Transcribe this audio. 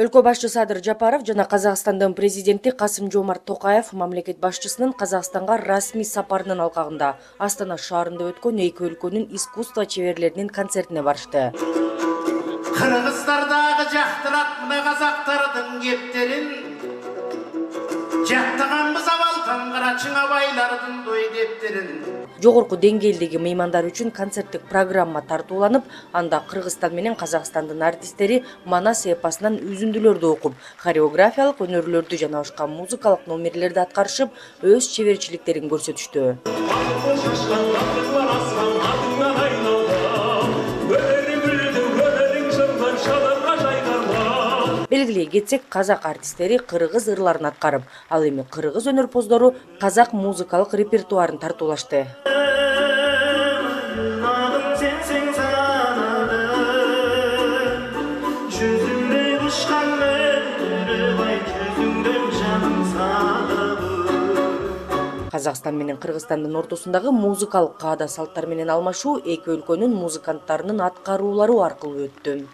Өлкө башчысы Садыр Жапаров жана Казакстандын президенти Касым-Жомарт Токаев мамлекет башчысынын Казакстанга расмий сапарынын алкагында Астана шаарында өткөн эки өлкөнүн искусство чеберлеринин концертине барышты. Кыргыздардагы жактырат мына казактардын кептерин, жактаганбыз абал таңгара чыңабайлардын дой дептерин. Жогорку деңгээлдеги меймандар үчүн концерттик программа тартууланып, анда Кыргызстан менен Казакстандын артисттери Манас эпосунан үзүндүлөрдү окуп, хореографиялык өнөрлөрдү жана башка музыкалык номерлерди аткарышып, өз чеберчиликтерин көрсөтүштү. Белгилей кетсек, казак артисттери кыргыз ырларын аткарып, ал эми кыргыз өнөрпоздору казак музыкалык репертуарын тартуулашты. Казакстан менен Кыргызстандын ортосундагы музыкалык каада салттар менен алмашуу эки өлкөнүн музыканттарынын аткаруулары аркылуу өттү.